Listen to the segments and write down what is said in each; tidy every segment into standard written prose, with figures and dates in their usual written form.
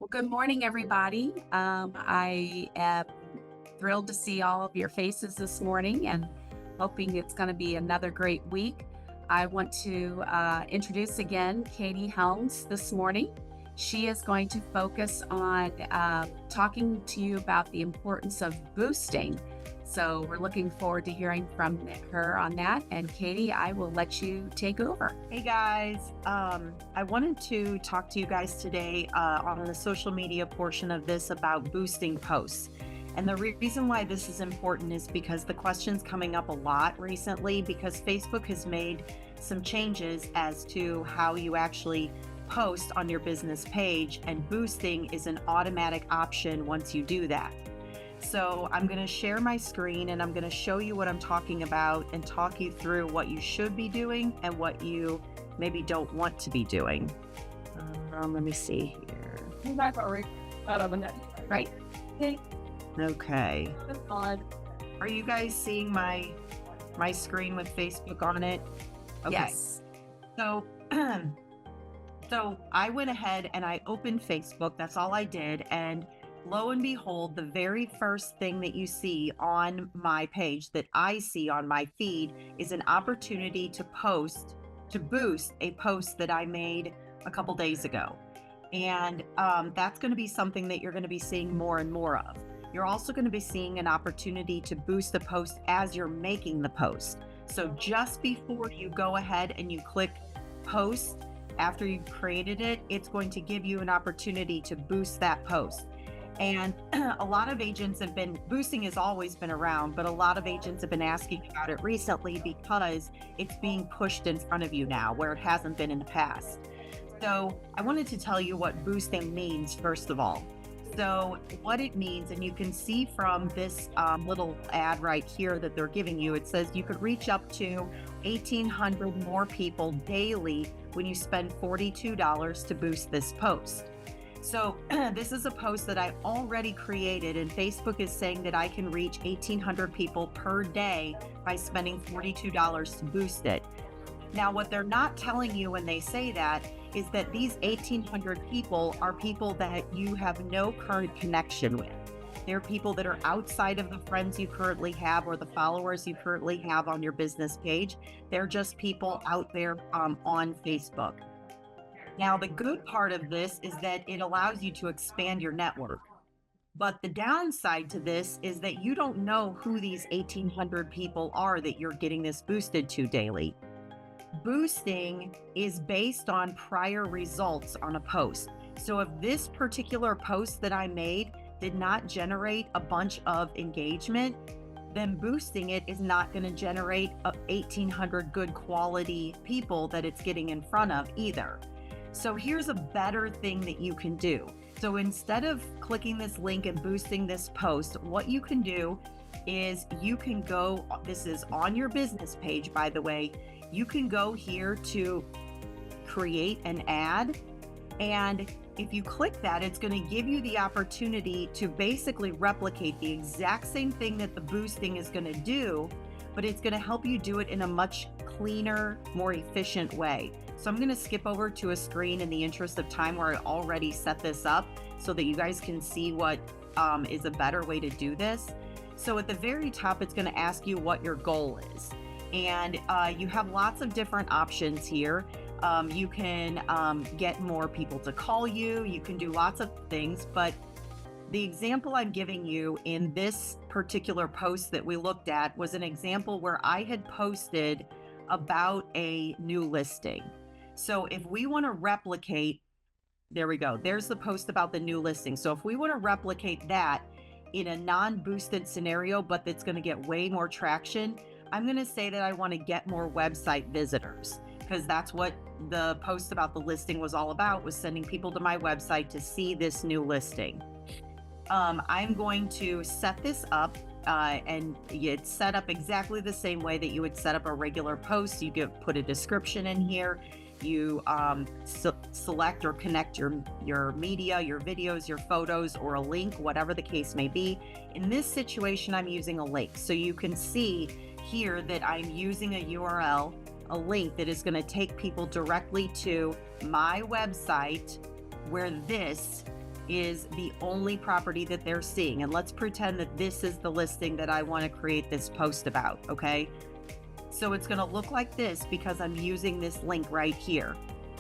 Well, good morning, everybody. I am thrilled to see all of your faces this morning and hoping it's going to be another great week. I want to introduce again Katie Helms this morning. She is going to focus on talking to you about the importance of boosting. So we're looking forward to hearing from her on that. And Katie, I will let you take over. Hey guys, I wanted to talk to you guys today on the social media portion of this about boosting posts. And the reason why this is important is because the question's coming up a lot recently because Facebook has made some changes as to how you actually post on your business page, and boosting is an automatic option once you do that. So I'm going to share my screen and I'm going to show you what I'm talking about and talk you through what you should be doing and what you maybe don't want to be doing. Let me see here. Right. Okay. Are you guys seeing my screen with Facebook on it? Okay. Yes. So so I went ahead and I opened Facebook. That's all I did. And lo and behold, the very first thing that you see on my page, that I see on my feed, is an opportunity to boost a post that I made a couple days ago. And that's going to be something that you're going to be seeing more and more of. You're also going to be seeing an opportunity to boost a post as you're making the post. So just before you go ahead and you click post, after you've created it, it's going to give you an opportunity to boost that post. And a lot of agents have been, boosting has always been around, but a lot of agents have been asking about it recently because it's being pushed in front of you now where it hasn't been in the past. So I wanted to tell you what boosting means, first of all. So what it means, and you can see from this little ad right here that they're giving you, it says you could reach up to 1,800 more people daily when you spend $42 to boost this post. So this is a post that I already created, and Facebook is saying that I can reach 1,800 people per day by spending $42 to boost it. Now, what they're not telling you when they say that is that these 1,800 people are people that you have no current connection with. They're people that are outside of the friends you currently have or the followers you currently have on your business page. They're just people out there on Facebook. Now, the good part of this is that it allows you to expand your network. But the downside to this is that you don't know who these 1,800 people are that you're getting this boosted to daily. Boosting is based on prior results on a post. So if this particular post that I made did not generate a bunch of engagement, then boosting it is not going to generate 1,800 good quality people that it's getting in front of either. So here's a better thing that you can do. So instead of clicking this link and boosting this post, what you can do is you can go, this is on your business page, by the way, you can go here to create an ad. And if you click that, it's going to give you the opportunity to basically replicate the exact same thing that the boosting is going to do, but it's going to help you do it in a much cleaner, more efficient way. So I'm going to skip over to a screen in the interest of time where I already set this up so that you guys can see what is a better way to do this. So at the very top, it's going to ask you what your goal is. And you have lots of different options here. You can get more people to call you. You can do lots of things, but the example I'm giving you in this particular post that we looked at was an example where I had posted about a new listing. So if we want to replicate, there we go. There's the post about the new listing. So if we want to replicate that in a non-boosted scenario, but that's going to get way more traction, I'm going to say that I want to get more website visitors, because that's what the post about the listing was all about, was sending people to my website to see this new listing. I'm going to set this up and it's set up exactly the same way that you would set up a regular post. You put a description in here. You select or connect your media, your videos, your photos, or a link, whatever the case may be. In this situation, I'm using a link. So you can see here that I'm using a URL, a link that is going to take people directly to my website where this is the only property that they're seeing. And let's pretend that this is the listing that I want to create this post about, okay? So it's going to look like this because I'm using this link right here.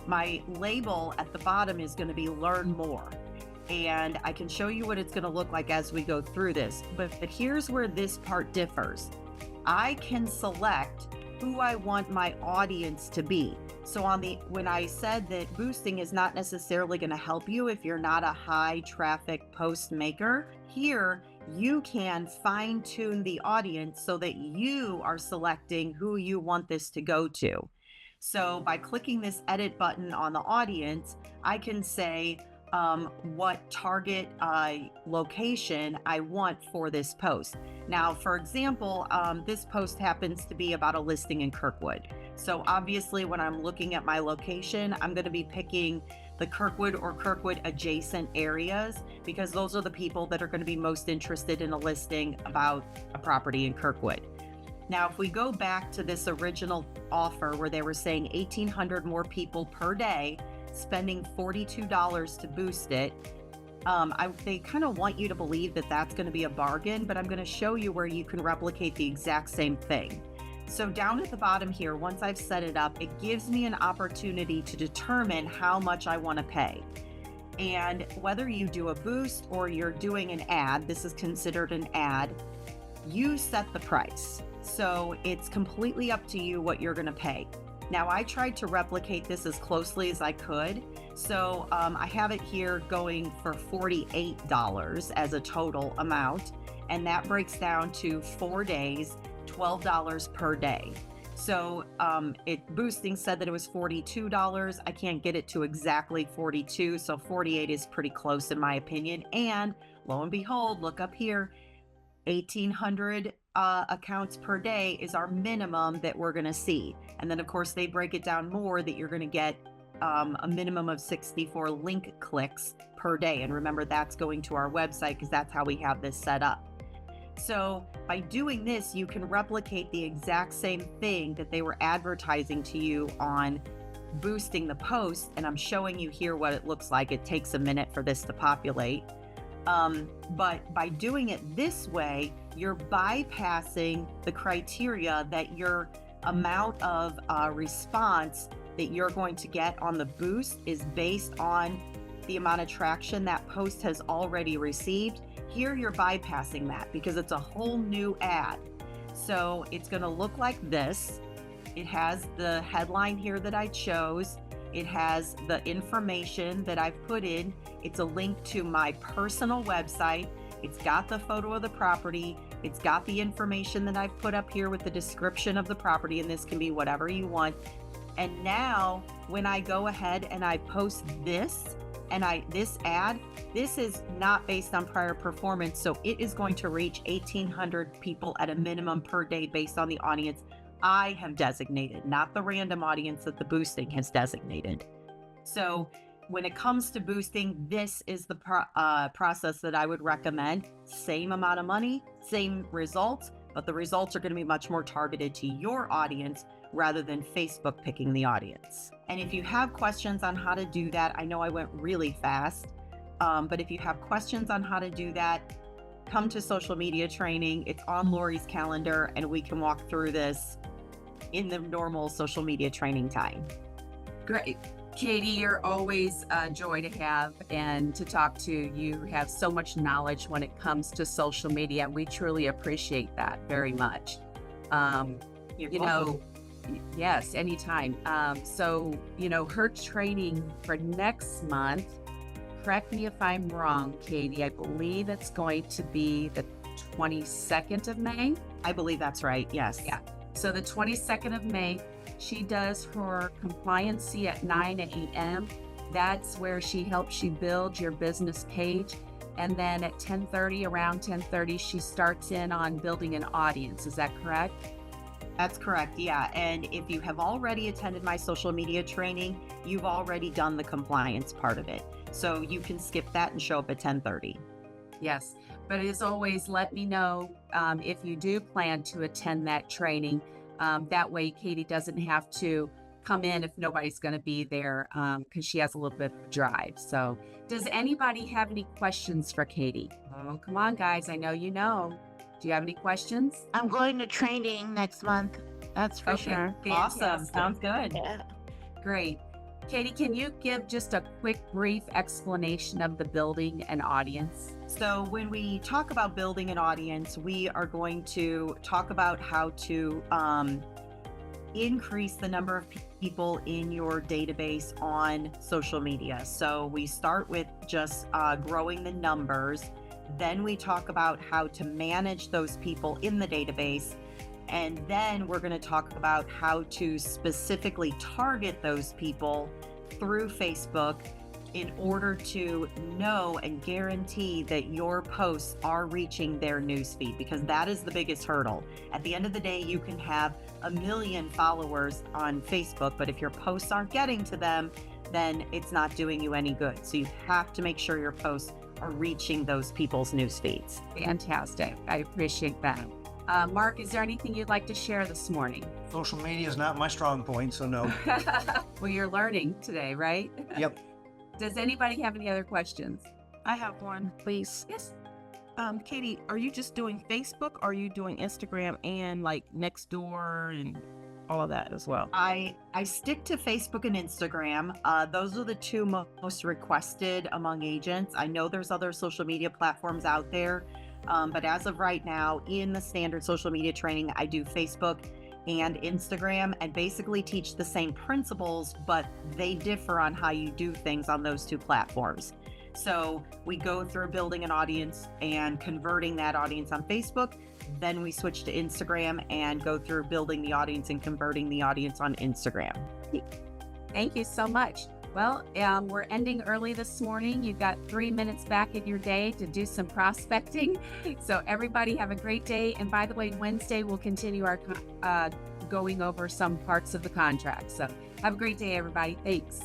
My label at the bottom is going to be learn more. And I can show you what it's going to look like as we go through this. But here's where this part differs. I can select who I want my audience to be. So when I said that boosting is not necessarily going to help you if you're not a high traffic post maker, here you can fine tune the audience so that you are selecting who you want this to go to. So by clicking this edit button on the audience, I can say what target location I want for this post. Now, for example, this post happens to be about a listing in Kirkwood. So obviously when I'm looking at my location, I'm going to be picking the Kirkwood or Kirkwood adjacent areas because those are the people that are going to be most interested in a listing about a property in Kirkwood. Now, if we go back to this original offer where they were saying 1,800 more people per day, spending $42 to boost it, they kind of want you to believe that that's going to be a bargain, but I'm going to show you where you can replicate the exact same thing. So down at the bottom here, once I've set it up, it gives me an opportunity to determine how much I want to pay. And whether you do a boost or you're doing an ad, this is considered an ad, you set the price. So it's completely up to you what you're going to pay. Now, I tried to replicate this as closely as I could. So I have it here going for $48 as a total amount. And that breaks down to 4 days, $12 per day. So boosting said that it was $42. I can't get it to exactly 42. So 48 is pretty close in my opinion. And lo and behold, look up here, 1,800 accounts per day is our minimum that we're going to see. And then of course they break it down more that you're going to get a minimum of 64 link clicks per day. And remember, that's going to our website because that's how we have this set up. So by doing this, you can replicate the exact same thing that they were advertising to you on boosting the post. And I'm showing you here what it looks like. It takes a minute for this to populate. But by doing it this way, you're bypassing the criteria that your amount of response that you're going to get on the boost is based on the amount of traction that post has already received. Here you're bypassing that because it's a whole new ad. So it's going to look like this. It has the headline here that I chose. It has the information that I've put in. It's a link to my personal website. It's got the photo of the property. It's got the information that I've put up here with the description of the property, and this can be whatever you want. And now when I go ahead and I post this, this ad, this is not based on prior performance. So it is going to reach 1,800 people at a minimum per day based on the audience I have designated, not the random audience that the boosting has designated. So when it comes to boosting, this is the process that I would recommend. Same amount of money, same results, but the results are going to be much more targeted to your audience rather than Facebook picking the audience. And if you have questions on how to do that, I know I went really fast, but if you have questions on how to do that, come to social media training. It's on Lori's calendar and we can walk through this in the normal social media training time. Great. Katie, you're always a joy to have and to talk to. You have so much knowledge when it comes to social media. We truly appreciate that very much. Yes, anytime. So, her training for next month, correct me if I'm wrong, Katie, I believe it's going to be the 22nd of May. I believe that's right. Yes. Yeah. So the 22nd of May, she does her compliancy at 9 a.m. That's where she helps you build your business page. And then at 10:30, around 10:30, she starts in on building an audience. Is that correct? That's correct. Yeah. And if you have already attended my social media training, you've already done the compliance part of it. So you can skip that and show up at 10:30. Yes. But as always, let me know if you do plan to attend that training. That way, Katie doesn't have to come in if nobody's going to be there because she has a little bit of a drive. So, does anybody have any questions for Katie? Oh, come on, guys. I know you know. Do you have any questions? I'm going to training next month. That's for sure. Awesome. Fantastic. Sounds good. Yeah. Great. Katie, can you give just a quick, brief explanation of the building and audience? So, when we talk about building an audience, we are going to talk about how to increase the number of people in your database on social media. So, we start with just growing the numbers. Then we talk about how to manage those people in the database. And then we're going to talk about how to specifically target those people through Facebook in order to know and guarantee that your posts are reaching their newsfeed, because that is the biggest hurdle. At the end of the day, you can have 1 million followers on Facebook, but if your posts aren't getting to them, then it's not doing you any good. So you have to make sure your posts are reaching those people's newsfeeds. Fantastic. I appreciate that. Mark, is there anything you'd like to share this morning? Social media is not my strong point, so no. Well, you're learning today, right? Yep. Does anybody have any other questions? I have one, please. Yes. Katie, are you just doing Facebook or are you doing Instagram and like Nextdoor and all of that as well? I stick to Facebook and Instagram. Those are the two most requested among agents. I know there's other social media platforms out there, but as of right now, in the standard social media training, I do Facebook and Instagram and basically teach the same principles, but they differ on how you do things on those two platforms. So we go through building an audience and converting that audience on Facebook. Then we switch to Instagram and go through building the audience and converting the audience on Instagram. Thank you so much. Well, we're ending early this morning. You've got 3 minutes back in your day to do some prospecting. So everybody have a great day. And by the way, Wednesday we'll continue our going over some parts of the contract. So have a great day, everybody. Thanks.